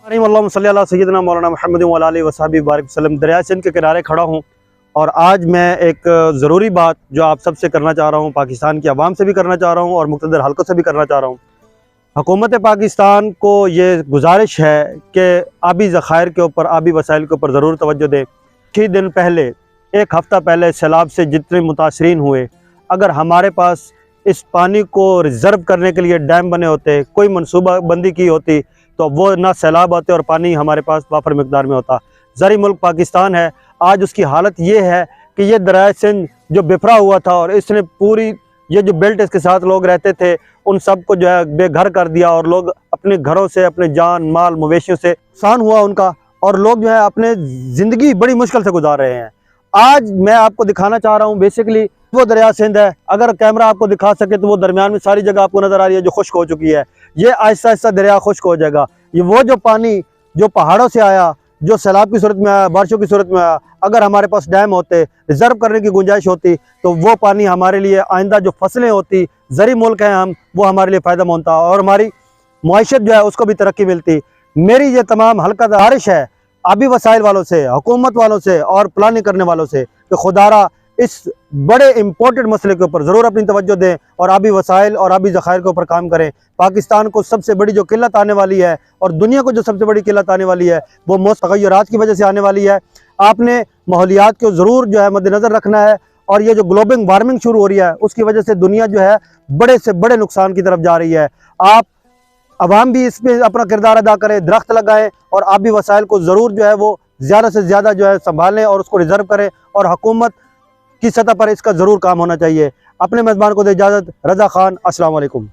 सैयदना मौलाना मुहम्मद व आलिहि व सहबी बारिक वसल्लम। दरिया सिंध के किनारे खड़ा हूँ और आज मैं एक ज़रूरी बात जो आप सबसे करना चाह रहा हूँ, पाकिस्तान की आवाम से भी करना चाह रहा हूँ और मुक़्तदर हलकों से भी करना चाह रहा हूँ। हुकूमत पाकिस्तान को ये गुजारिश है कि आबी ज़खायर के ऊपर, आबी वसाइल के ऊपर ज़रूर तवज्जो दें। 6 दिन पहले, एक हफ़्ता पहले सैलाब से जितने मुतासरीन हुए, अगर हमारे पास इस पानी को रिज़र्व करने के लिए डैम बने होते, कोई मनसूबा बंदी की होती, तो वो ना सैलाब आते और पानी हमारे पास वाफर मिकदार में होता। ज़री मुल्क पाकिस्तान है, आज उसकी हालत ये है कि ये दरिया सिंध जो बिफरा हुआ था और इसने पूरी ये जो बेल्ट इसके साथ लोग रहते थे उन सब को जो है बेघर कर दिया और लोग अपने घरों से, अपने जान माल मवेशियों से नुकसान हुआ उनका, और लोग जो है अपने ज़िंदगी बड़ी मुश्किल से गुजार रहे हैं। आज मैं आपको दिखाना चाह रहा हूँ बेसिकली वो दरिया सिंध है। अगर कैमरा आपको दिखा सके तो वो दरमियान में सारी जगह आपको नज़र आ रही है जो खुश्क हो चुकी है। ये आहिस्ता आहिस्ता दरिया खुश्क हो जाएगा। ये वो जो पानी जो पहाड़ों से आया, जो सैलाब की सूरत में आया, बारिशों की सूरत में आया, अगर हमारे पास डैम होते, रिज़र्व करने की गुंजाइश होती, तो वो पानी हमारे लिए आइंदा जो फसलें होती, ज़री मुल्क हैं हम, वो हमारे लिए फ़ायदा मंद था और हमारी मईशत जो है उसको भी तरक्की मिलती। मेरी ये तमाम हल्का गुजारिश है आबी वसाइल वालों से, हुकूमत वालों से और प्लानिंग करने वालों से कि खुदारा इस बड़े इम्पोर्टेंट मसले के ऊपर ज़रूर अपनी तवज्जो दें और आबी वसाइल और आबी ज़खायर के ऊपर काम करें। पाकिस्तान को सबसे बड़ी जो किल्लत आने वाली है और दुनिया को जो सबसे बड़ी किल्लत आने वाली है वो तग़य्युरात की वजह से आने वाली है। आपने माहौलियात को ज़रूर जो है मद्देनज़र रखना है और ये जो ग्लोबल वार्मिंग शुरू हो रही है उसकी वजह से दुनिया जो है बड़े से बड़े नुकसान की तरफ जा रही है। आप अवाम भी इसमें अपना किरदार अदा करें, दरख्त लगाएं और आबी वसाइल को ज़रूर जो है वो ज़्यादा से ज़्यादा जो है संभालें और उसको रिज़र्व करें और हुकूमत की सतह पर इसका ज़रूर काम होना चाहिए। अपने मेज़बान को दे इजाज़त। रज़ा खान, अस्सलाम वालेकुम।